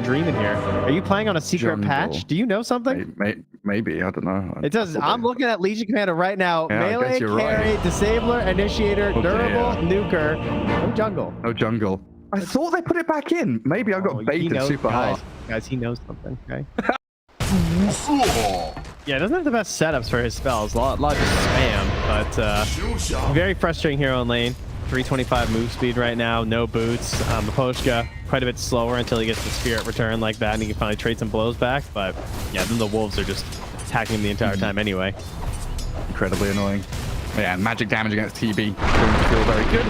dreaming here. Are you playing on a secret Jungle. patch? Do you know something? Maybe, I don't know. It does. I'm looking at Legion Commander right now. Yeah, Melee, carry, right. disabler, initiator, durable, nuker. No jungle. No jungle. I thought they put it back in. Maybe I got baited super hard. Guys, he knows something, okay? Yeah, doesn't have the best setups for his spells. A lot of just spam, but very frustrating hero in lane. 325 move speed right now, no boots. Maposhka quite a bit slower until he gets the spirit return like that, and he can finally trade some blows back. But yeah, then the wolves are just attacking him the entire time anyway. Incredibly annoying. Yeah, magic damage against TB going to feel very good.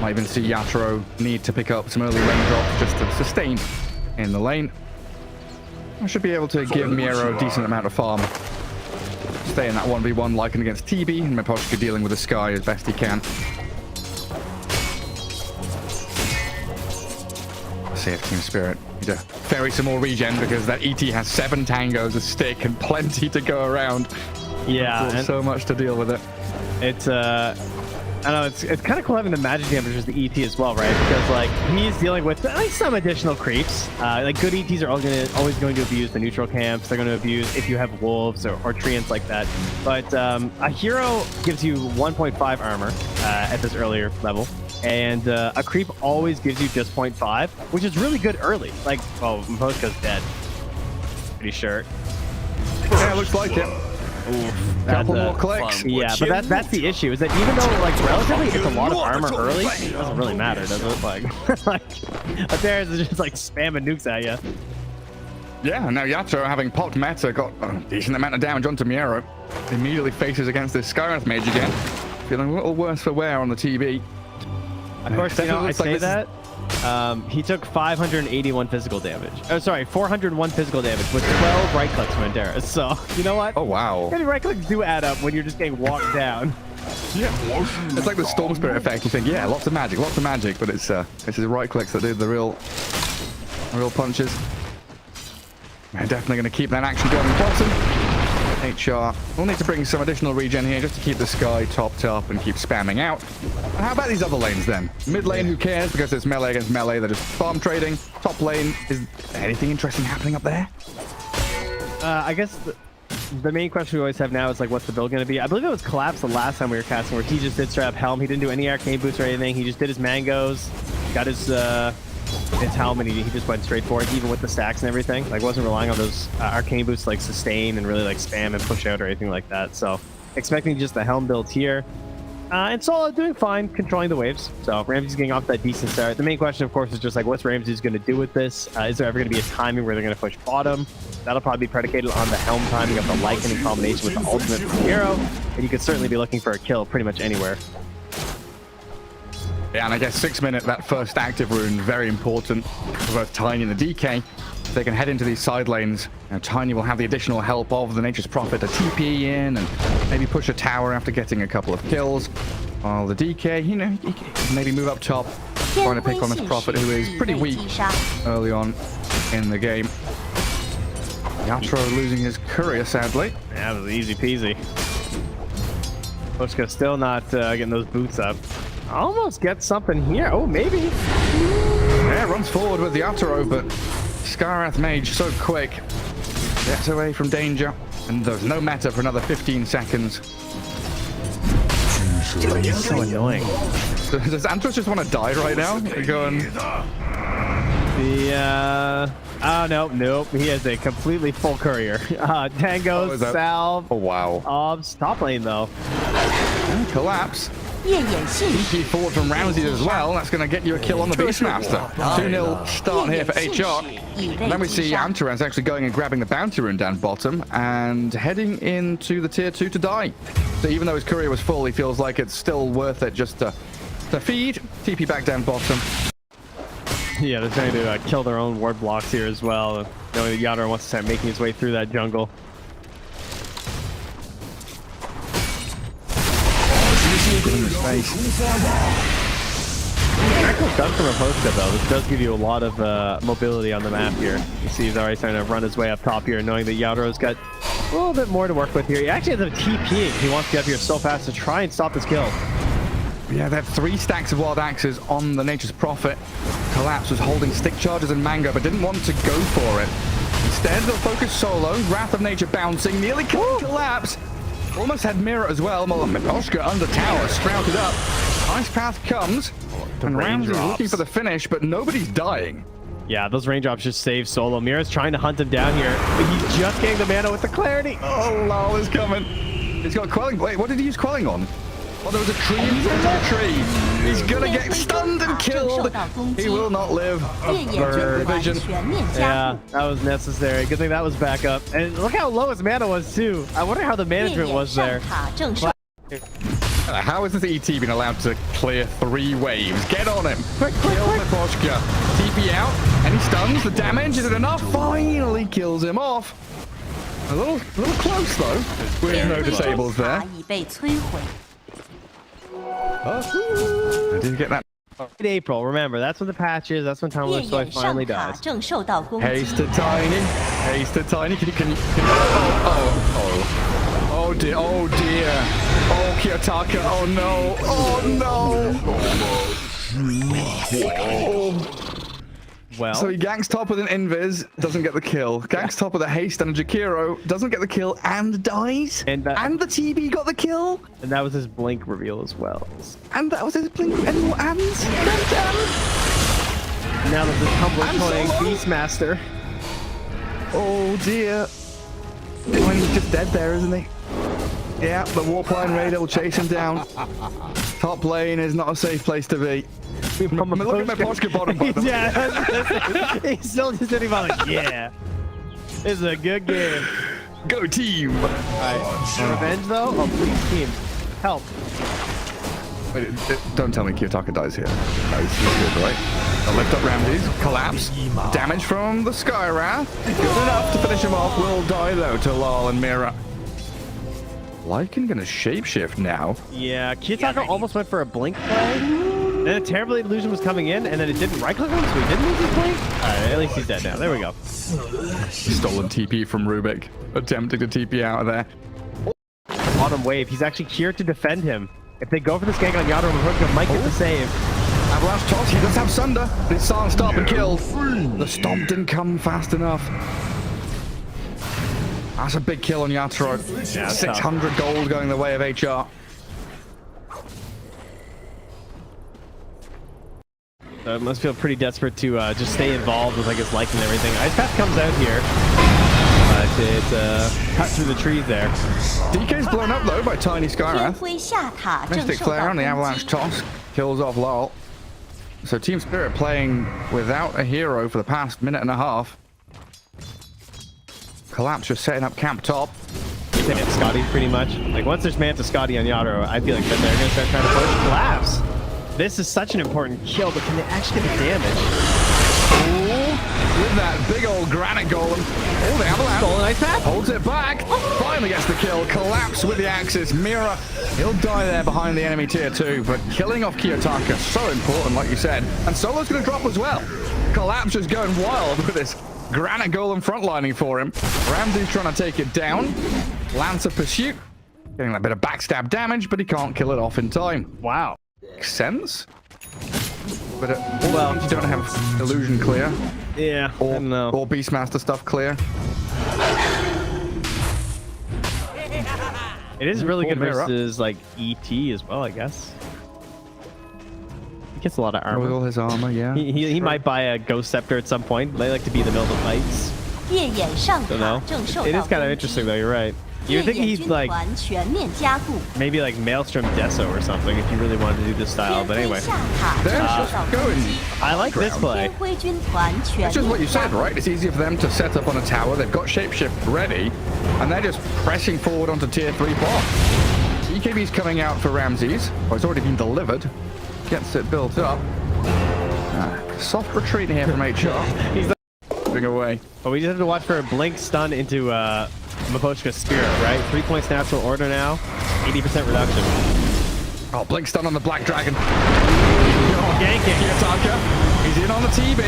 Might even see Yatoro need to pick up some early lane drops just to sustain in the lane. I should be able to give Miero a decent amount of farm. Stay in that 1v1 Lycan against TB, and Maposhka dealing with the sky as best he can. Save Team Spirit. Need to ferry some more regen because that ET has 7 tangos, a stick, and plenty to go around. Yeah, and so much to deal with it. It's I don't know, it's kind of cool having the magic damage as the ET as well, right? Because like he's dealing with like some additional creeps. Like good ETs are always going to abuse the neutral camps. They're going to abuse if you have wolves or treants like that. But a hero gives you 1.5 armor at this earlier level. And a creep always gives you just 0.5, which is really good early. Like, oh, Maposhka's dead. Pretty sure. Yeah, looks like it. Oof, couple more clicks. Yeah, but that's the issue, is that even though like relatively it's a lot of armor early, it doesn't really matter, does it? Like Theirs is just like spamming nukes at you. Yeah, now Yatoro, having popped meta, got a decent amount of damage onto Miero. Immediately faces against this Skywrath mage again. Feeling a little worse for wear on the TB. Of course, you know, I say that. He took 581 physical damage. Oh, sorry, 401 physical damage with 12 right clicks from Andera. So, you know what? Oh, wow. Any right clicks do add up when you're just getting walked down. Yeah. It's like the Storm Spirit effect. You think, yeah, lots of magic, but it's his right clicks that do the real punches. We're definitely going to keep that action going bottom. HR will need to bring some additional regen here just to keep the sky topped up and keep spamming out. And how about these other lanes then? Mid lane, who cares? Because it's melee against melee. They're just farm trading. Top lane, is there anything interesting happening up there? I guess the main question we always have now is like, what's the build going to be? I believe it was Collapse the last time we were casting, where he just did straight up Helm. He didn't do any arcane boots or anything. He just did his mangoes, got his Helm, and he just went straight for it, even with the stacks and everything. Like, wasn't relying on those arcane boosts like sustain and really like spam and push out or anything like that. So expecting just the Helm build here. And Solo doing fine, controlling the waves. So Ramsey's getting off that decent start. The main question, of course, is just like, what's Ramsey's going to do with this? Is there ever going to be a timing where they're going to push bottom? That'll probably be predicated on the Helm timing of the Lycan in combination with the ultimate from Hero. And you could certainly be looking for a kill pretty much anywhere. Yeah, and I guess 6 minute, that first active rune, very important for both Tiny and the DK. They can head into these side lanes. Now, Tiny will have the additional help of the Nature's Prophet to TP in and maybe push a tower after getting a couple of kills. While the DK, you know, he can maybe move up top, trying to pick on this Prophet who is pretty weak early on in the game. Yatoro losing his courier, sadly. Yeah, it was easy peasy. Maposhka still not getting those boots up. Almost get something here. Oh, maybe. Yeah, runs forward with the Yatoro, but Skywrath Mage so quick. Gets away from danger. And there's no meta for another 15 seconds. It's so annoying. Does Antros just want to die right now? You're going... Oh, no, nope. He has a completely full courier. Tangos, Salve. Oh, wow. Obs. Top lane, though. And collapse. TP forward from Ramsey as well. That's going to get you a kill on the Beastmaster. 2-0 start here for HR. And then we see Antaran's actually going and grabbing the bounty rune down bottom and heading into the tier 2 to die. So even though his courier was full, he feels like it's still worth it just to feed. TP back down bottom. Yeah, they're trying to kill their own ward blocks here as well, knowing that Yatoro wants to start making his way through that jungle. Excellent done from Maposhka, though. This does give you a lot of mobility on the map here. You see he's already starting to run his way up top here, knowing that Yatoro's got a little bit more to work with here. He actually has a TP. He wants to get up here so fast to try and stop this kill. Yeah, they have 3 stacks of wild axes on the Nature's Prophet. Collapse was holding stick charges and mango, but didn't want to go for it. Instead, they'll focus solo. Wrath of Nature bouncing, nearly killed Collapse. Almost had Mirror as well. Miposhka under tower, sprouted up. Ice Path comes, and Ramsey's looking for the finish, but nobody's dying. Yeah, those raindrops just save Solo. Mira's trying to hunt him down here, but he's just getting the mana with the clarity. Oh, Lol is coming. He's got quelling. Wait, what did he use quelling on? Oh, there was a tree inside the tree. He's gonna get stunned and killed. He will not live. Vision. Yeah, that was necessary. Good thing that was back up. And look how low his mana was too. I wonder how the management was there. How is this ET being allowed to clear 3 waves? Get on him. Kill Miposhka. TP out. Any stuns? The damage, is it enough? Finally kills him off. A little close though. With no disables there. I didn't get that. In April, remember, that's when the patch is. That's when Tumbler Soy finally dies. Haste to Tiny. Haste to Tiny. Can you? Oh dear. Oh dear. Oh, Kiyotaka. Oh no. Oh no. Oh. Well, so he ganks top with an Invis, doesn't get the kill. Ganks top with a haste and a Jakiro, doesn't get the kill and dies. And the TB got the kill. And that was his blink reveal as well. And that was his blink and now that the Tumbler playing Beastmaster. Oh dear. He's just dead there, isn't he? Yeah, the Warpline Raider will chase him down. Top lane is not a safe place to be. Look at my Miposhka bottom. Yeah, he's still just sitting by like, yeah. This is a good game. Go team. Alright, revenge though? Oh, please team. Help. Wait, don't tell me Kiyotaka dies here. No, he's good, right? I'll lift up Ramses. Collapse. Damage from the Sky Wrath. Good enough to finish him off. Will die though to Lal and Mira. Lycan gonna shapeshift now. Yeah, Kiyotaka almost went for a blink play. Then a terrible illusion was coming in, and then it didn't right click him, so he didn't lose his blink. Alright, at least he's dead now. There we go. Stolen TP from Rubik. Attempting to TP out of there. Bottom wave. He's actually here to defend him. If they go for this gank on Yadro, Miposhka might get the save. Avalanche toss. He does have Sunder, but it's silent stop and kill. The stomp didn't come fast enough. That's a big kill on Yatoro. Yeah, 600 gold going the way of HR. So it must feel pretty desperate to just stay involved with like his life and everything. Ice Path comes out here, but it's cut through the trees there. DK's blown up though by Tiny Skywrath. Mystic Flare on the Avalanche toss kills off Lal. So Team Spirit playing without a hero for the past minute and a half. Collapse just setting up camp top. And Scotty pretty much. Like once there's man to Scotty on Yadro, I feel like then they're gonna start trying to push Collapse. This is such an important kill, but can they actually get the damage? Ooh, with that big old granite golem. Oh, the Avalanche. Stolen Ice Path. Holds it back. Finally gets the kill. Collapse with the axis. Mira, he'll die there behind the enemy tier 2, but killing off Kiyotaka, so important, like you said. And Solo's going to drop as well. Collapse is going wild with this granite golem frontlining for him. Ramsey's trying to take it down. Lancer pursuit. Getting that bit of backstab damage, but he can't kill it off in time. Wow. Makes sense. But well, you don't have illusion clear. Yeah, or, I don't know. Or Beastmaster stuff clear. It is really good versus like ET as well, I guess. He gets a lot of armor. With all his armor, yeah. He might buy a Ghost Scepter at some point. They like to be in the middle of fights. Don't know. It is kind of interesting though, you're right. You would think he's like maybe like Maelstrom Deso or something if you really wanted to do this style, but anyway. I like this play. It's just what you said, right? It's easier for them to set up on a tower. They've got shapeshift ready, and they're just pressing forward onto tier 3 bot. EKB's coming out for Ramses. Oh, it's already been delivered. Gets it built up. Soft retreat here from HR. He's moving away. But we just have to watch for a blink stun into Miposhka's Spirit, right? 3 points natural order now, 80% reduction. Oh, blink stun on the Black Dragon. Ganking. Kiyotaka. He's in on the TB.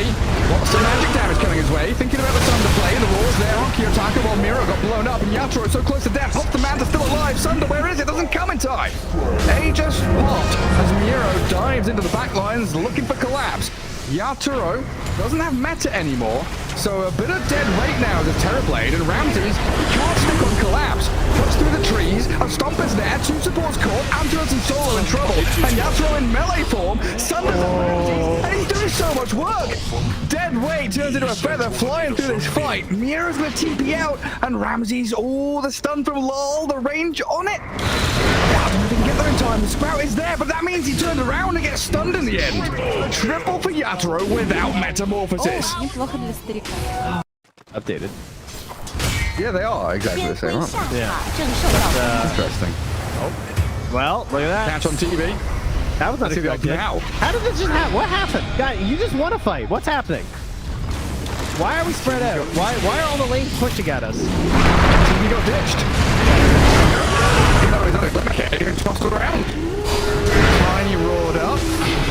Lots of magic damage coming his way. Thinking about the Thunder play. The walls there on Kiyotaka while Mira got blown blown up, and Yatoro so close to death. Hope the man's still alive. Sunder, where is it? Doesn't come in time. Aegis popped as Miro dives into the back lines looking for collapse. Yatoro doesn't have meta anymore, so a bit of dead weight now as a Terrorblade, and Ramses can't stick on collapse. Cuts through the trees, a stomp is there, 2 supports caught, Anturas and Solo in trouble, and Yatoro in melee form, Sunder's and he's doing so much work! Dead weight turns into a feather flying through this fight. Miro's gonna TP out, and Ramses, oh, the stun from LOL, the range on it. I don't know if he can get there in time. The Sprout is there, but that means he turned around and gets stunned in the end. A triple for Yatoro without Metamorphosis. Updated. Yeah, they are exactly the same, aren't they? Yeah. Interesting. Oh. Well, look at that. Catch on TV. That was unexpected. Now. How did this just happen? What happened? Guy, you just won a fight. What's happening? Why are we spread out? Why are all the lanes pushing at us? TV got ditched. He tossed around. Tiny roared up.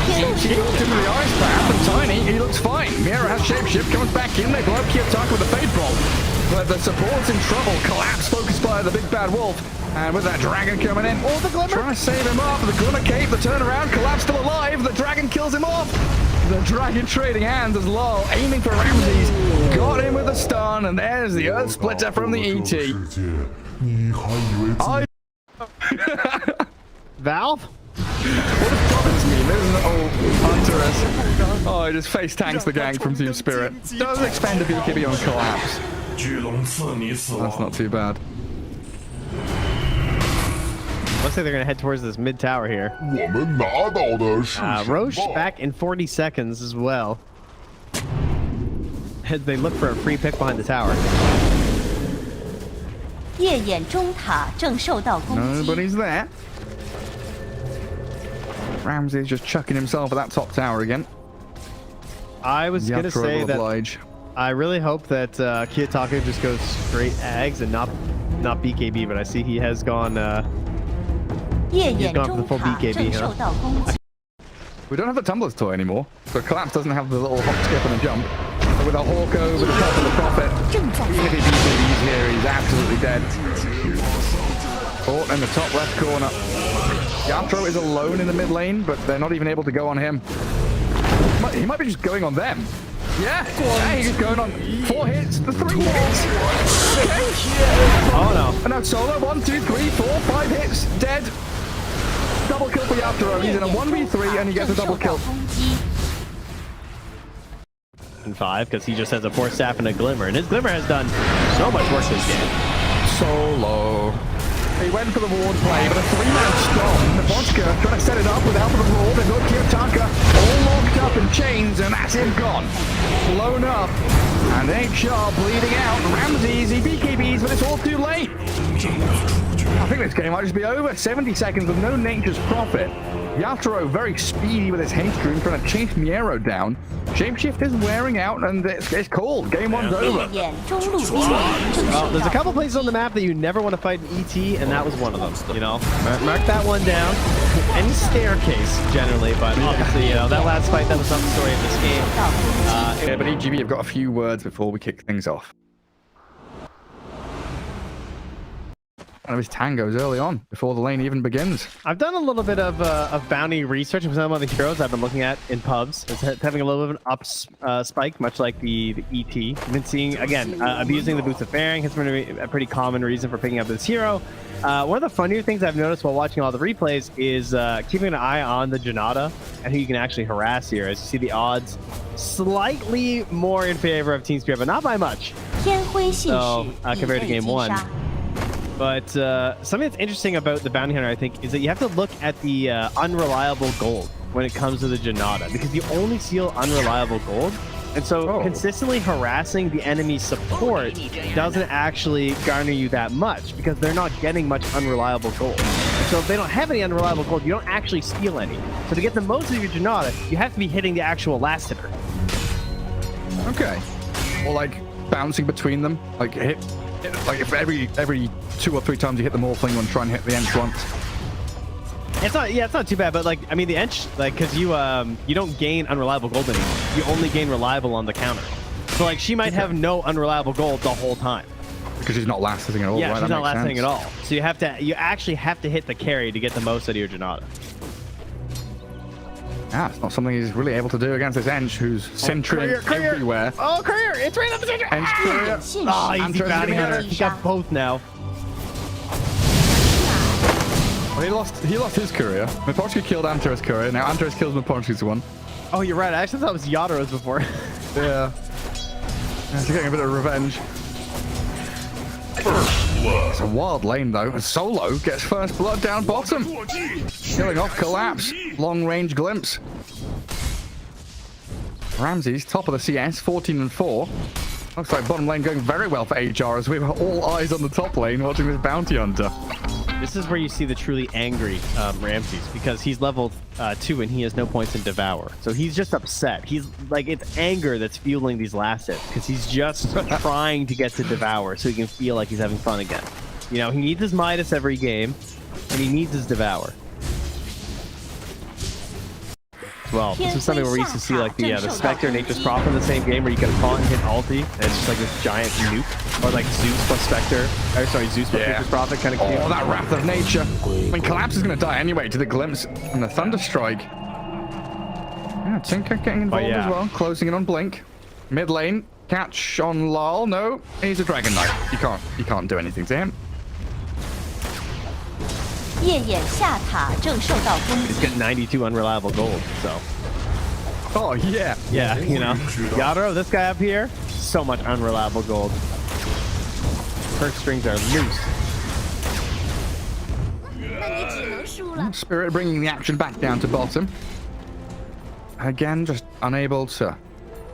She walked into the ice path, and Tiny, he looks fine. Mira has shapeshift, comes back in. They blow up Kiyotaka with the Fade Bolt. But the support's in trouble. Collapse focused by the big bad wolf. And with that dragon coming in, oh, the Glimmer! Trying to save him up. The Glimmer Cape, the turnaround. Collapse still alive. The dragon kills him off. The dragon trading hands as LOL aiming for Ramses. Got him with a stun, and there's the Earth Splitter from the ET. Valve? What does Province mean? There's an old Hunteress. Oh, he just face tanks the gang from Team Spirit. Doesn't expend a BKB on Collapse. That's not too bad. Looks like they're going to head towards this mid tower here. Roche back in 40 seconds as well. As they look for a free pick behind the tower. Nobody's there. Ramsey's just chucking himself at that top tower again. I was going to say that oblige. I really hope that Kiyotaka just goes straight Ags and not BKB, but I see he has gone he's gone for the full BKB, huh? We don't have the Tumbler's toy anymore, so Collapse doesn't have the little hop, skip, and a jump. But with a Hawk over the top of the Prophet, even if he BKBs here, he's absolutely dead. Caught in the top left corner. Yatoro is alone in the mid lane, but they're not even able to go on him. He might be just going on them. Yeah, he's just going on 4 hits, the 3 hits. Okay. Oh no. And now Solo, 1, 2, 3, 4, 5 hits, dead. Double kill for Yatoro. He's in a 1v3 and he gets a double kill. And 5, because he just has a 4 staff and a Glimmer, and his Glimmer has done so much work this game. Solo. He went for the ward play, but a 3-man storm. Nabochka trying to set it up with help of the ward. They've got Kiyotaka all locked up in chains, and that's him gone. Blown up. And HR bleeding out. Ramses, he BKBs, but it's all too late. I think this game might just be over. 70 seconds with no Nature's Prophet. Yatoro very speedy with his haste rune, trying to chase Miero down. Shapeshift is wearing out, and it's cold. Game 1's over. Well, there's a couple places on the map that you never want to fight in ET, and that was one of them. You know, mark that one down. Any staircase, generally, but obviously, you know, that last fight, that was not the story of this game. Yeah, but EGB have got a few words before we kick things off. One of his tangos early on, before the lane even begins. I've done a little bit of bounty research with some of the heroes I've been looking at in pubs. It's having a little bit of an up spike, much like the ET. I've been seeing, again, abusing the boots of fairing has been a pretty common reason for picking up this hero. One of the funnier things I've noticed while watching all the replays is keeping an eye on the Janata and who you can actually harass here. As you see the odds slightly more in favor of Team Spirit, but not by much. So, compared to game 1. But something that's interesting about the Bounty Hunter, I think, is that you have to look at the unreliable gold when it comes to the Janata, because you only steal unreliable gold. And so consistently harassing the enemy support doesn't actually garner you that much, because they're not getting much unreliable gold. And so if they don't have any unreliable gold, you don't actually steal any. So to get the most of your Janata, you have to be hitting the actual last hitter. Okay. Or like bouncing between them, like like if every 2 or 3 times you hit the Morphling one, try and hit the Ench once. It's not too bad, but like, I mean, the Ench, like, because you don't gain unreliable gold anymore. You only gain reliable on the counter. So like, she might have no unreliable gold the whole time. Because she's not last hitting at all. Yeah, right? she's That not makes last hitting sense. at all. So you actually have to hit the carry to get the most out of your Janata. Yeah, it's not something he's really able to do against this Ench, who's centering everywhere. Oh, Courier! It's right up the center! Ench Courier. Oh, easy Antares bounty gonna hunter. get it. He got both now. Well, he lost his Courier. Mipochki killed Antares' Courier. Now Antares kills Mipochki's one. Oh, you're right. I actually thought it was Yataro's before. Yeah. He's getting a bit of revenge. It's a wild lane though. And Solo gets first blood down bottom. Killing off Collapse. Long range glimpse. Ramses top of the CS, 14 and 4. Looks like bottom lane going very well for HR as we have all eyes on the top lane watching this bounty hunter. This is where you see the truly angry Ramses, because he's level 2 and he has no points in Devour. So he's just upset. He's like, it's anger that's fueling these last hits, because he's just trying to get to Devour so he can feel like he's having fun again. You know, he needs his Midas every game, and he needs his Devour. Well, this is something where we used to see like the Spectre and Nature's Prophet in the same game, where you can taunt and hit ulti, and it's just like this giant nuke, or like Zeus plus Spectre, or sorry, Zeus plus Nature's Prophet, kind of cute. Oh, that Wrath of Nature. I mean, Collapse is going to die anyway to the Glimpse and the Thunderstrike. Yeah, Tinker getting involved as well, closing in on Blink. Mid lane, catch on Lal. No, he's a Dragon Knight. You can't do anything to him. He's getting 92 unreliable gold, so. Oh, yeah. Yeah, you know. Yatoro, this guy up here, so much unreliable gold. Perk strings are loose. Spirit bringing the action back down to bottom. Again, just unable to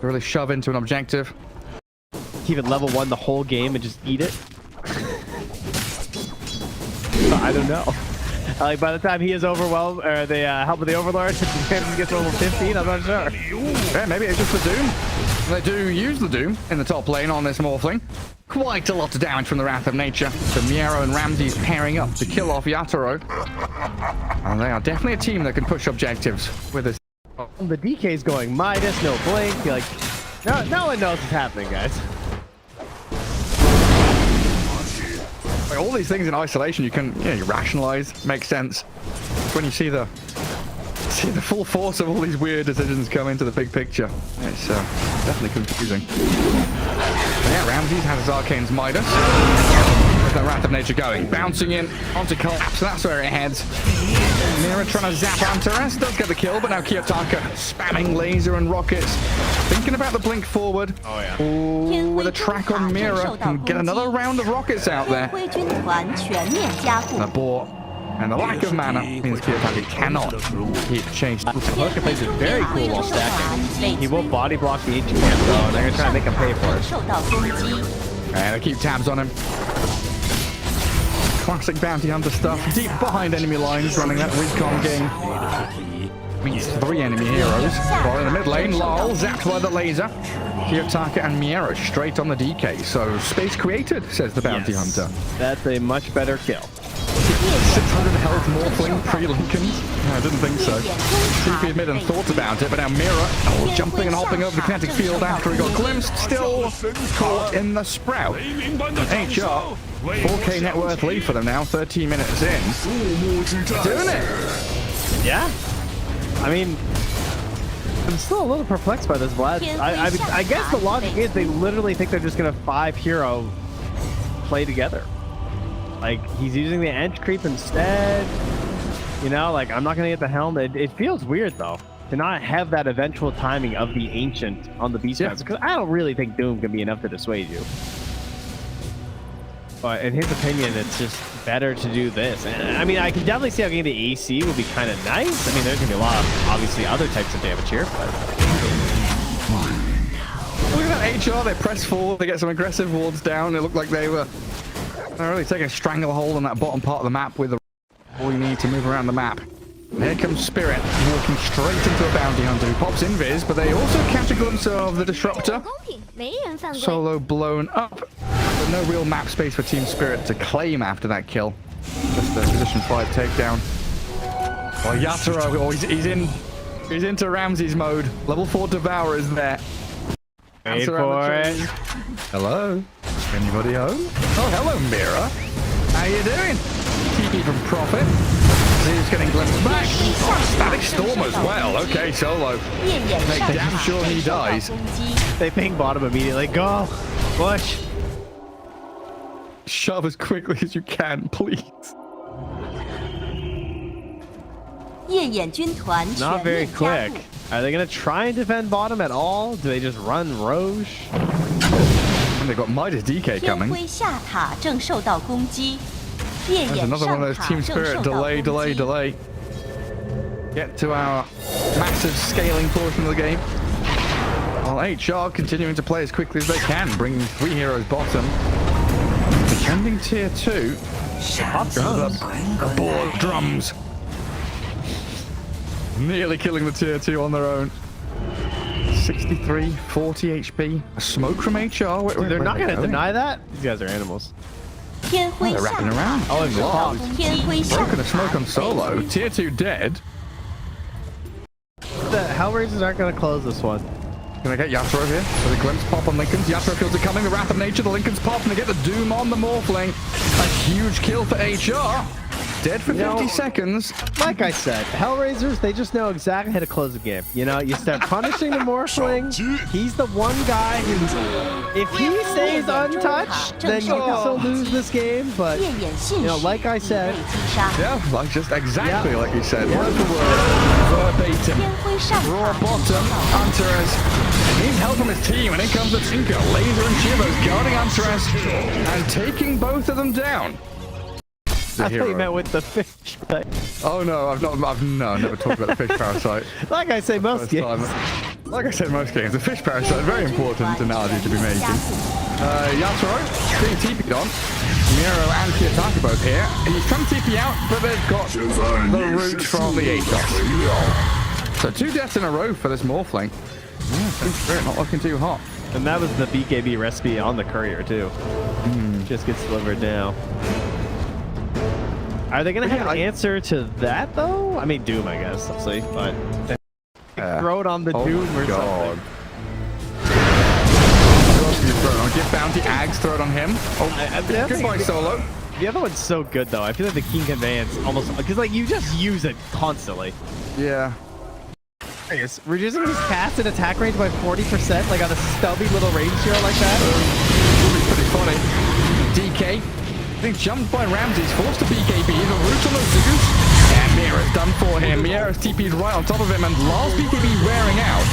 really shove into an objective. Keep it level 1 the whole game and just eat it. I don't know. Like by the time he is overwhelmed, or the help with the Overlord, he gets level 15, I'm not sure. Yeah, maybe it's just the Doom. They do use the Doom in the top lane on this Morphling. Quite a lot of damage from the Wrath of Nature. So Miero and Ramses pairing up to kill off Yatoro. And they are definitely a team that can push objectives with this. The DK's going Midas, no blink. You're like, no one knows what's happening, guys. Like, all these things in isolation, you can you rationalize, make sense. When you see the full force of all these weird decisions come into the big picture, it's definitely confusing. But yeah, Ramses has his Arcane's Midas. Where's that Wrath of Nature going? Bouncing in onto Collapse, so that's where it heads. Mira trying to zap Antares, does get the kill, but now Kiyotaka spamming laser and rockets. Thinking about the blink forward. Oh yeah. Ooh, with a track on Mira, can get another round of rockets out there. The bore and the lack of mana means Kiyotaka cannot keep chasing. Hoka plays it very cool while stacking. He will body block the H camp though, and they're gonna try to make him pay for it. And they keep tabs on him. Classic bounty hunter stuff. Deep behind enemy lines, running that recon game. Meets 3 enemy heroes. While in the mid lane, Lal zapped by the laser. Kiyotaka and Miero straight on the DK. So space created, says the bounty hunter. That's a much better kill. 600 health Morphling pre-Lincolns? No, I didn't think so. CP admitted and thought about it, but now Mira jumping and hopping over the kinetic field after he got glimpsed, still caught in the sprout. HR, 4K net worth lead for them now, 13 minutes in. Doing it! Yeah. I mean, I'm still a little perplexed by this, Vlad. I guess the logic is they literally think they're just going to 5-hero play together. Like, he's using the Ench creep instead. You know, like, I'm not going to get the helm. It feels weird, though, to not have that eventual timing of the Ancient on the Beast Master, because I don't really think Doom can be enough to dissuade you. But in his opinion, it's just better to do this. And I mean, I can definitely see how getting the AC would be kind of nice. I mean, there's going to be a lot of, obviously, other types of damage here, but... Look at that HR, they press forward, they get some aggressive wards down. It looked like they're really taking a stranglehold on that bottom part of the map with all you need to move around the map. And here comes Spirit, walking straight into a bounty hunter who pops invis, but they also catch a glimpse of the Disruptor. Solo blown up, but no real map space for Team Spirit to claim after that kill. Just a position 5 takedown. Well, Yatoro, he's into Ramses mode. Level 4 Devour is there. Wait for it. Hello. Anybody home? Oh, hello, Mira. How you doing? TP from Prophet. He's getting glimpsed back. Static Storm as well. Okay, Solo. Make damn sure he dies. They ping bottom immediately. Go! Push! Shove as quickly as you can, please. Not very quick. Are they going to try and defend bottom at all? Do they just run Roche? And they've got Midas DK coming. There's another one of those Team Spirit delay. Get to our massive scaling portion of the game. While HR continuing to play as quickly as they can, bringing 3 heroes bottom. Defending tier 2. Pop drums. The board drums. Nearly killing the tier 2 on their own. 63, 40 HP. A smoke from HR. They're not going to deny that. These guys are animals. Oh, they're wrapping around. Oh, and wow. Broken a smoke on Solo. Tier 2 dead. The Hellraisers aren't going to close this one. Gonna get Yasuo here. With a glimpse pop on Lincolns. Yasuo feels it coming. The Wrath of Nature. The Lincolns pop. And they get the Doom on the Morphling. A huge kill for HR. Dead for 50 seconds. Like I said, Hellraisers, they just know exactly how to close the game. You know, you start punishing the Morphling. He's the one guy who, if he stays untouched, then you can still lose this game. But, you know, like I said. Yeah, like just exactly like you said. Word for word. Verbatim. Raw bottom. Hunter's. He needs help from his team. And in comes the Tinker. Laser and Shivers guarding Hunter's. And taking both of them down. I thought you meant with the fish. Oh no, I've never talked about the fish parasite. Like I say, most games. Like I said, most games, the fish parasite, very important analogy to be making. Yasuo being TP'd on. Miro and Kiyotaka both here. He's trying to TP out, but they've got the root from the Atos. So 2 deaths in a row for this Morphling. Yeah, Spirit not looking too hot. And that was the BKB recipe on the courier too. Just gets delivered now. Are they going to have an answer to that, though? I mean, Doom, I guess, obviously, but throw it on the Doom or something. Get bounty, Ags, throw it on him. Oh, goodbye, Solo. The other one's so good, though. I feel like the Keen Conveyance almost... Because, like, you just use it constantly. Yeah. Reducing his cast and attack range by 40%, like on a stubby little range hero like that. Pretty funny. DK. Being jumped by Ramses, forced to BKB, the root on the Zeus, and Mira's done for him. Mira's TP'd right on top of him, and last BKB wearing out.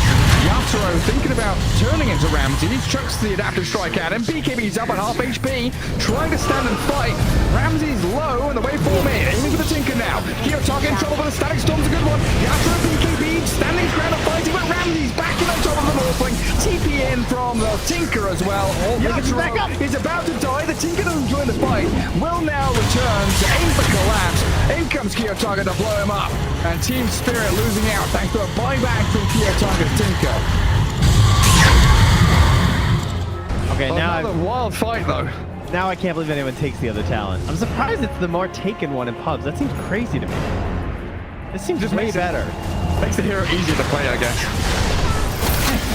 Yasuo thinking about turning into Ramses, chucks the adaptive strike at him. BKB's up at half HP, trying to stand and fight. Ramses low, and the waveform in, aiming for the Tinker now. Kiyotaka in trouble, but the Static Storm's a good one. Yasuo BKB, standing his ground and fighting, but Ramses backing on top of the Morphling. TP in from the Tinker as well. Yasuo is about to die. The Tinker doesn't join the fight. Will now return to aim for collapse. In comes Kiyotaka to blow him up. And Team Spirit losing out thanks to a buyback from Kiyotaka's Tinker. Okay, now another wild fight though. Now I can't believe anyone takes the other talent. I'm surprised it's the more taken one in pubs. That seems crazy to me. This seems just way better. Makes the hero easier to play, I guess.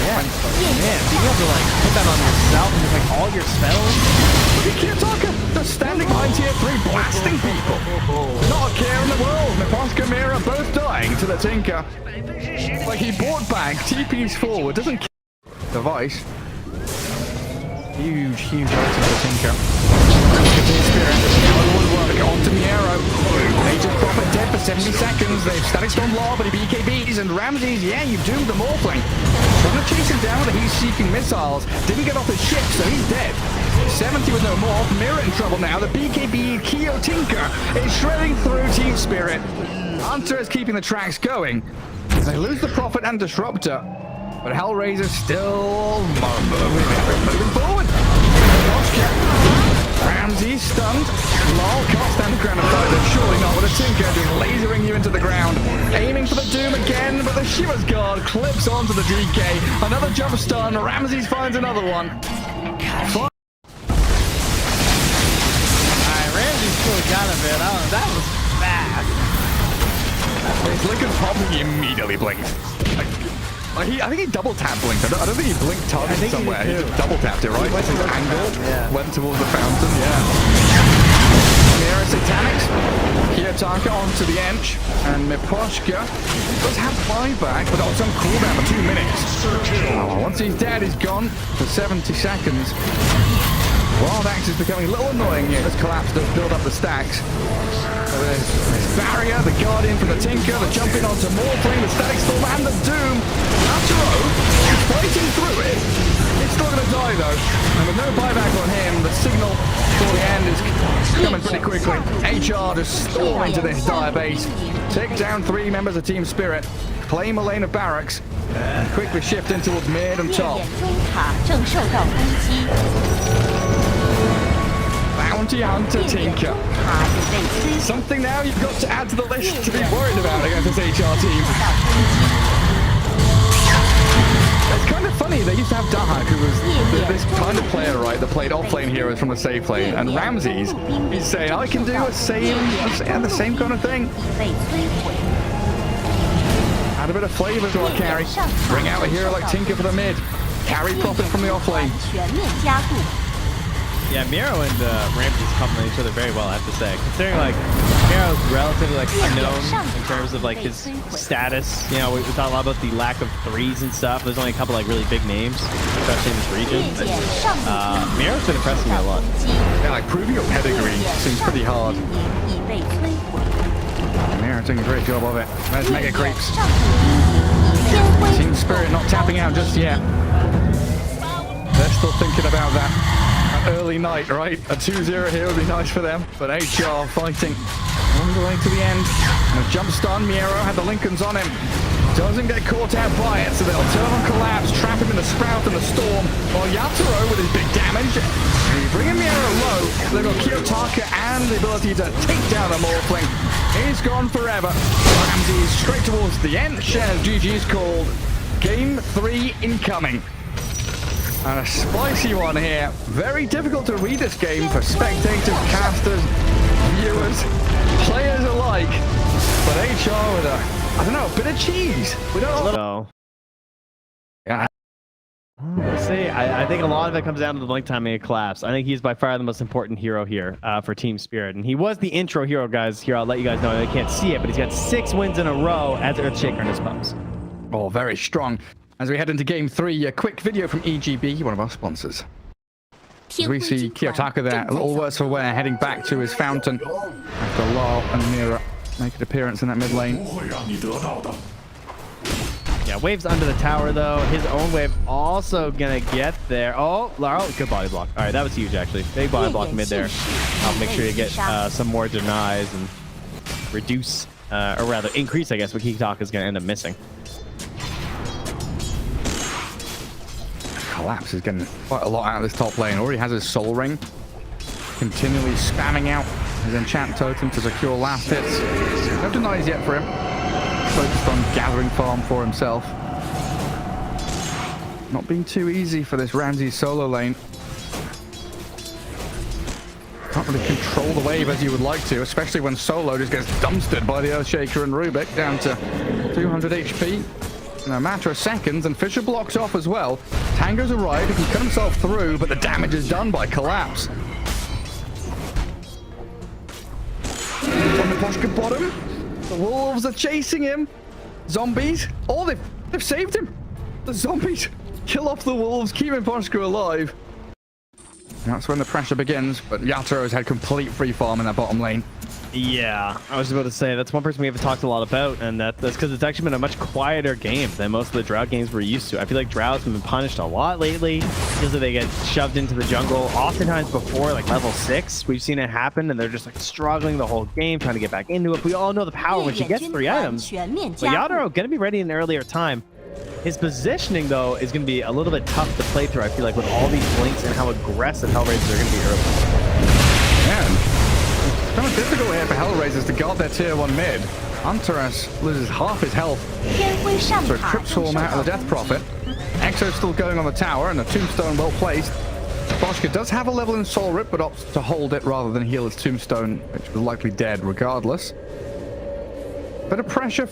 Yeah. Man, being able to like put that on yourself and just like all your spells. Look at Kiyotaka, they're standing behind tier 3, blasting people. Not a care in the world. Naposca, Mira both dying to the Tinker. Like he bought back, TP's forward, doesn't care. Device. Huge item for the Tinker. Spirit, now it would work onto Miero. Nature's Prophet dead for 70 seconds. They've Static Storm Law, but he BKBs, and Ramses, yeah, you've doomed the Morphling. They're going to chase him down with the heat-seeking missiles. Didn't get off his ship, so he's dead. 70 with no more. Mira in trouble now. The BKB Kyo Tinker is shredding through Team Spirit. Hunter is keeping the tracks going. They lose the Prophet and Disruptor, but Hellraiser still moving forward. Ramsey stunned. Lol can't stand the ground and fight them. Surely not with a Tinker just lasering you into the ground. Aiming for the Doom again, but the Shiver's Guard clips onto the DK. Another jump stun. Ramses finds another one. Alright, Ramsey's still got a bit. Oh, that was fast. Lincoln's popping, he immediately blinked. I think he double tapped blinked. I don't think he blinked targeted somewhere. He just double tapped it, right? Went His towards the angle fountain, yeah. went towards the fountain, yeah. Mira Satanics, Kiyotaka onto the Ench, and Miposhka does have buyback, but it's on cooldown for 2 minutes. Oh, once he's dead, he's gone for 70 seconds. Wild Axe is becoming a little annoying here as Collapse does build up the stacks. So there's Barrier, the Guardian from the Tinker, the jumping onto Morphling, the Static Storm, and the Doom. Naturo is fighting through it. He's still going to die though. And with no buyback on him, the signal for the end is coming pretty quickly. HR just storm into this dire base. Take down 3 members of Team Spirit. Claim a lane of barracks. And quickly shift in towards mid and top. Bounty Hunter Tinker. Something now you've got to add to the list to be worried about against this HR team. It's kind of funny, they used to have Dahak, who was this kind of player, right, that played off-lane heroes from the safe lane, and Ramses, he's saying, I can do the same kind of thing. Add a bit of flavor to our carry. Bring out a hero like Tinker for the mid. Carry profit from the off-lane. Yeah, Miro and Ramses complement each other very well, I have to say. Considering, like, Miro's relatively, like, unknown in terms of, like, his status. You know, we thought a lot about the lack of threes and stuff. There's only a couple, like, really big names, especially in this region. But, Miro's been impressing me a lot. Yeah, like, proving your pedigree seems pretty hard. Miro doing a great job of it. There's Mega Creeps. Team Spirit not tapping out just yet. They're still thinking about that. Early night, right? A 2-0 here would be nice for them, but HR fighting all the way to the end. And a jump stun, Miero had the Lincolns on him. Doesn't get caught out by it, so they'll turn on Collapse, trap him in the Sprout and the Storm, while Yatoro with his big damage. You bring in Miero low, they've got Kiyotaka and the ability to take down a Morphling. He's gone forever. Ramsey straight towards the end, and GG's called. Game 3 incoming. And a spicy one here. Very difficult to read this game for spectators, casters, viewers, players alike. But HR with I don't know, a bit of cheese. We don't know. Yeah. We'll see. I think a lot of it comes down to the blink timing of Collapse. I think he's by far the most important hero here for Team Spirit. And he was the intro hero, guys. Here, I'll let you guys know. They can't see it, but he's got 6 wins in a row as Earthshaker in his pumps. Oh, very strong. As we head into game 3, a quick video from EGB, one of our sponsors. As we see Kiyotaka there, a little worse for wear, heading back to his fountain after Lal and Mira make an appearance in that mid lane. Yeah, wave's under the tower though. His own wave also gonna get there. Oh, Lal, good body block. All right, that was huge actually. Big body block mid there. I'll make sure you get some more denies and reduce, or rather increase, I guess, what Kiyotaka is gonna end up missing. Collapse is getting quite a lot out of this top lane. Already has his soul ring. Continually spamming out his enchant totem to secure last hits. No denies yet for him. Focused on gathering farm for himself. Not being too easy for this Ramsey solo lane. Can't really control the wave as you would like to, especially when solo just gets dumpstered by the Earthshaker and Rubik down to 200 HP. In a matter of seconds, and Fisher blocks off as well. Tango's arrived, he can cut himself through, but the damage is done by Collapse. On the Poshka bottom, the wolves are chasing him. Zombies, oh, they've saved him. The zombies kill off the wolves, keeping Poshka alive. And that's when the pressure begins, but Yatoro has had complete free farm in that bottom lane. Yeah, I was about to say, that's one person we haven't talked a lot about, and that's because it's actually been a much quieter game than most of the Drought games we're used to. I feel like Droughts have been punished a lot lately because they get shoved into the jungle. Oftentimes before, like level 6, we've seen it happen, and they're just like struggling the whole game, trying to get back into it. We all know the power when she gets 3 items. But Yatoro going to be ready in an earlier time. His positioning, though, is going to be a little bit tough to play through, I feel like, with all these blinks and how aggressive Hellraisers are going to be early. Yeah. It's kind of difficult here for Hellraisers to guard their tier 1 mid. Hunteress loses half his health. So Trip Swarm out of the Death Prophet. Exo's still going on the tower, and the Tombstone well placed. Boschka does have a level in Soul Rip, but opts to hold it rather than heal his Tombstone, which was likely dead regardless. Bit of pressure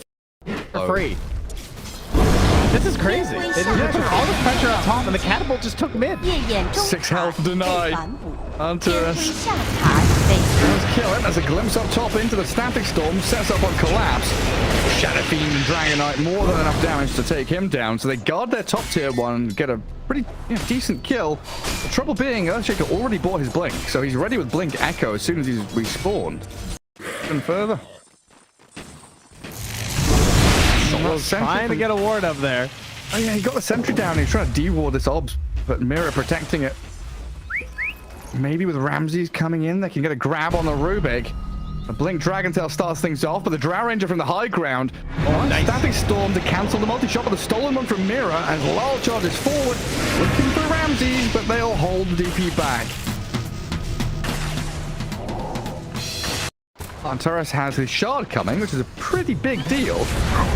for free. This is crazy. They took all the pressure up top, and the catapult just took mid. 6 health denied. 反哺， Hunter 天辉下塔已被 does kill it as a glimpse up top into the static storm, sets up on collapse. Shadow Fiend and Dragonite more than enough damage to take him down, so they guard their top tier one, get a pretty decent kill. The trouble being, Earthshaker already bought his blink, so he's ready with Blink Echo as soon as he's respawned. Even further. Trying to get a ward up there. Oh yeah, he got the sentry down. He's trying to de-ward this obs, but Mirror protecting it. Maybe with Ramses coming in, they can get a grab on the Rubik. The Blink Dragontail starts things off, but the Drow Ranger from the high ground. Nice. Static Storm to cancel the multi-shot, but the stolen one from Mirror as Lal charges forward, looking for Ramses, but they'll hold the DP back. Antares has his shard coming, which is a pretty big deal.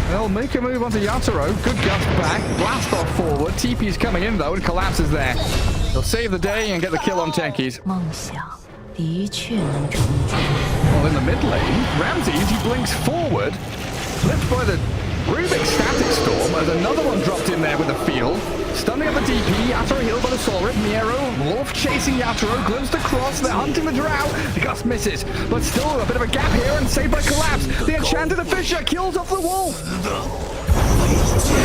They'll make a move onto Yatoro. Good gust back. Blast off forward. TP's coming in, though, and collapses there. They'll save the day and get the kill on Techies. 梦想的确能成真。 Well, in the mid lane, Ramses, he blinks forward. Flipped by the Rubik Static Storm as another one dropped in there with a field. Stunning up the DP, Yatoro healed by the Soul Rip. Miero, Wolf chasing Yatoro, glimpsed across, they're hunting the Drow. The Gust misses, but still a bit of a gap here and saved by Collapse. The Enchanted Fisher kills off the Wolf.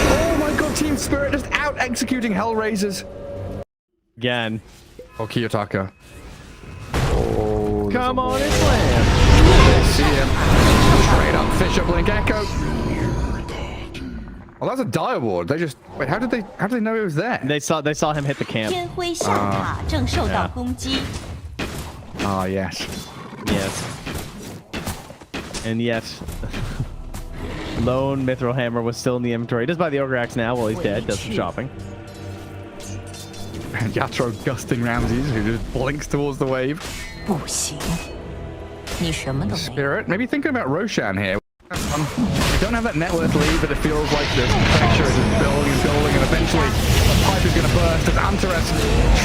Oh my god, Team Spirit just out executing Hellraisers. Again. Oh, Kiyotaka. Oh, Come on and slam. They see him. Straight up Fisher Blink Echo. Oh, that's a dire ward. They just wait. How did they know he was there? They saw him hit the camp. 天辉下塔正受到攻击。 Ah, yes. Yes. And yes. Lone Mithril Hammer was still in the inventory. Just buy the Ogre Axe now while he's dead. Does some shopping. And Yatoro gusting Ramses, who just blinks towards the wave. 不行，你什么都没有。 Spirit, maybe thinking about Roshan here. We don't have that net worth lead, but it feels like the pressure is just building and building, and eventually the pipe is going to burst as Antares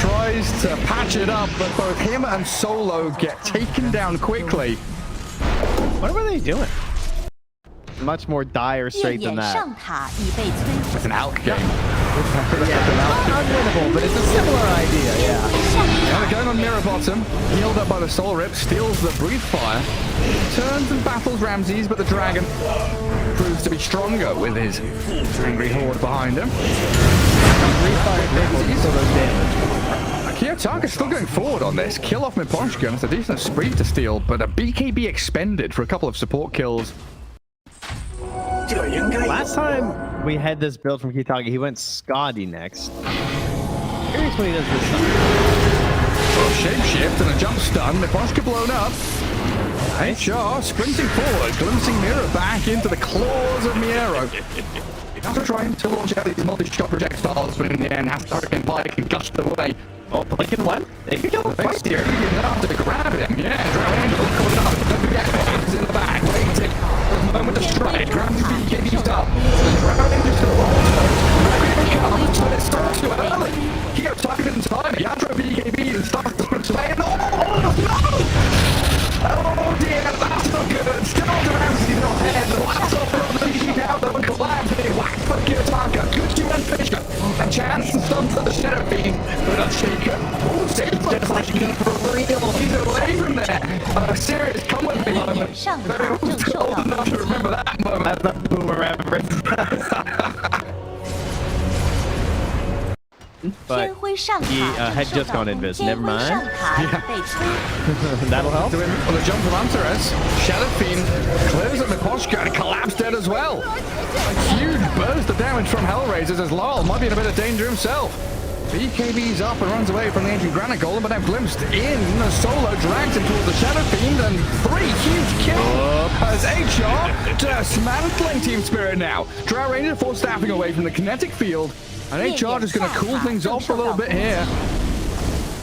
tries to patch it up, but both him and Solo get taken down quickly. What were they doing? Much more dire 夜 straight than 眼 that. 上塔已被摧毁。 It's an alk game. Not unwinnable, but it's a similar idea, yeah. Now they're going on Mirror Bottom, healed up by the Soul Rip, steals the Breathe Fire, turns and battles Ramses, but the Dragon proves to be stronger with his angry horde behind him. Kiyotaka's still going forward on this. Kill off Miposhka, it's a decent spree to steal, but a BKB expended for a couple of support kills. Last time we had this build from Kitagi, he went Scotty next. Curious what he does this time. Well, shapeshift and a jump stun. Miposhka blown up. HR sprinting forward, glimpsing Mirror back into the claws of Miero. After trying to launch out these multi-shot projectiles, but in the end has Hurricane Pike and gushed away. Oh, Blinken what? They could kill him twice here. Enough to grab him. Yeah, Drow Angel coming up. Don't forget, he's in the back, waiting. Moment to strike. Grabs BKB's up. The Drow Angel still on. But it starts too early. Kiyotaka didn't time it. Yatoro BKB and starts to play. Oh dear, that's not good. Still on Ramsey, not head. The last off from the out there and collapse. They whacked for Kiyotaka. Good human Fisher. A chance and stuns at the Shadow Fiend. But a shaker. Oh, saves just like you for real. He's away from there. Serious, come with me moment. 上塔正受到 Enough 攻 to 击。 remember that moment. That's a boomer reference. But 天辉上塔 he 正 had 受 just 到 gone 攻 invis. 击。 Never 天辉上 mind. 塔已被摧毁。 That'll help. To him on the jump from Antares. Shadow Fiend clears at Miposhka and collapsed dead as well. A huge burst of damage from Hellraisers as Lyle might be in a bit of danger himself. BKB's up and runs away from the ancient Granite Golem, but now glimpsed in. Solo drags him towards the Shadow Fiend, and 3 huge kills as HR dismantling Team Spirit now. Drow Ranger force staffing away from the kinetic field, and HR just going to cool things off for a little bit here.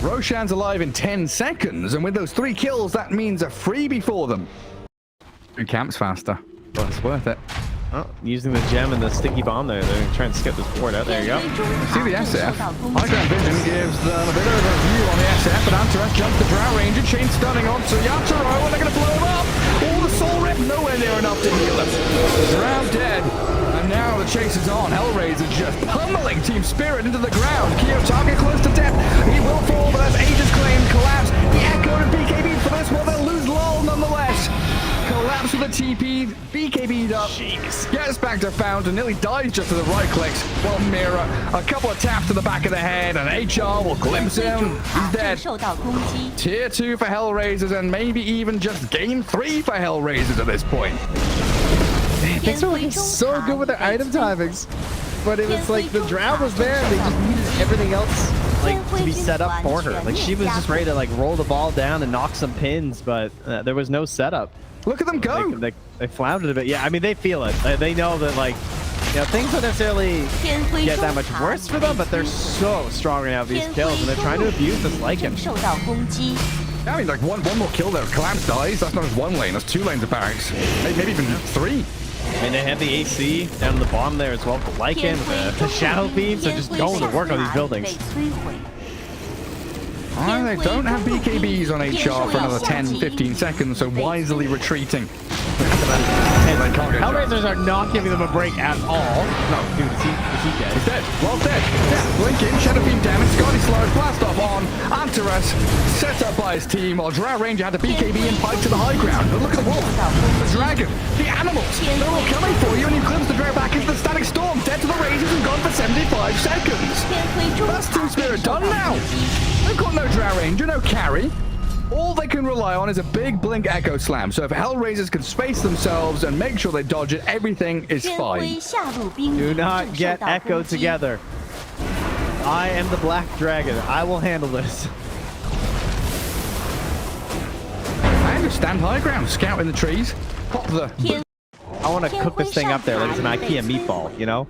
Roshan's alive in 10 seconds, and with those 3 kills, that means a freebie for them. 2 camps faster, but it's worth it. Oh, using the gem and the sticky bomb there. They're trying to skip this board out. There you go. 天辉中 See the 塔正受 SF. 到攻 High 击。 ground vision gives them a bit of a view on the SF, but Antares jumps the Drow Ranger, chain stunning onto Yatoro, and they're going to blow him up. All the Soul Rip, nowhere near enough to heal him. Drow dead, and now the chase is on. Hellraiser just pummeling Team Spirit into the ground. Kiyotaka close to death. He will fall, but as Aegis claimed, collapse. The Echo and BKB for this one. They'll lose LOL nonetheless. Collapse with a TP. BKB'd up. Jeez. Gets back to Fountain. Nearly dies just to the right clicks. Well, Mira, a couple of taps to the back of the head, and HR will glimpse him. He's dead. Tier 2 for Hellraisers, and maybe even just game 3 for Hellraisers at this point. Things were looking so good with their item timings, but it was like the Drow was there and they just needed everything else like to be set up for her. Like she was just ready to like roll the ball down and knock some pins, but there was no setup. Look at them go. They floundered a bit. Yeah, I mean, they feel it. They know that, like, you know, things don't necessarily get that much worse for them, but they're so strong right now with these kills, and they're trying to abuse this Lycan. I mean, like, one more kill there. Collapse dies. That's not just one lane. That's 2 lanes of barracks. Maybe even 3. I mean, they have the AC down in the bottom there as well for Lycan. The Shadow Thieves are just going to work on these buildings. They don't have BKBs on HR for another 10-15 seconds, so wisely retreating. Hellraisers are not giving them a break at all. No, dude, is he dead? He's dead. Well dead. Yeah, blink in, Shadow Beam damage, Scotty Slurs, blast off on. Antares set up by his team, while Drow Ranger had the BKB and pipe to the high ground. But look at the wolf, the dragon, the animals. They're all coming for you, and you glimpse the Drow back into the static storm, dead to the Rangers and gone for 75 seconds. That's Team Spirit done now. They've got no Drow Ranger, no carry. All they can rely on is a big blink echo slam. So if Hellraisers can space themselves and make sure they dodge it, everything is fine. Do not get Echo together. I am the Black Dragon. I will handle this. I understand high ground. Scout in the trees. Pop the... I want to cook this thing up there like it's an IKEA meatball, you know?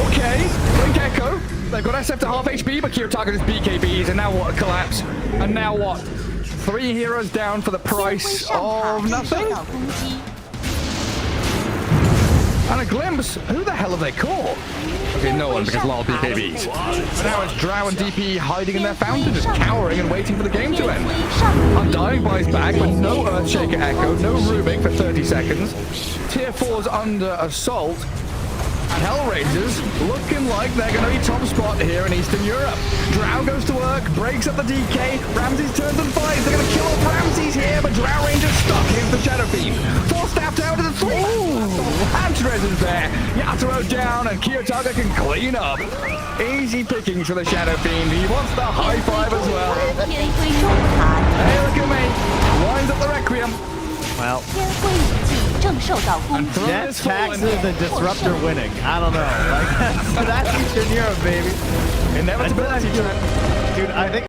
Okay, blink echo. They've got SF to half HP, but Kiyotaka is BKBs, and now what? Collapse. And now what? 3 heroes down for the price of nothing? And a glimpse. Who the hell have they caught? Okay, no one, because lol BKBs. But now it's Drow and DP hiding in their fountain, just cowering and waiting for the game to end. Undying buys back, but no Earthshaker Echo, no Rubik for 30 seconds. Tier 4's under assault. Hellraisers looking like they're going to be top spot here in Eastern Europe. Drow goes to work, breaks up the DK. Ramses turns and fights. They're going to kill off Ramses here, but Drow Ranger's stuck. Here's the Shadow Beam. 4 staff down to the 3. Antares is there. Yatoro down, and Kiyotaka can clean up. Easy pickings for the Shadow Beam. He wants the high 5 as well. Hey, look at me. Winds up the Requiem. Well, Net taxes and disruptor winning. I don't know. Like that's Eastern Europe, baby. Inevitability. Dude, I think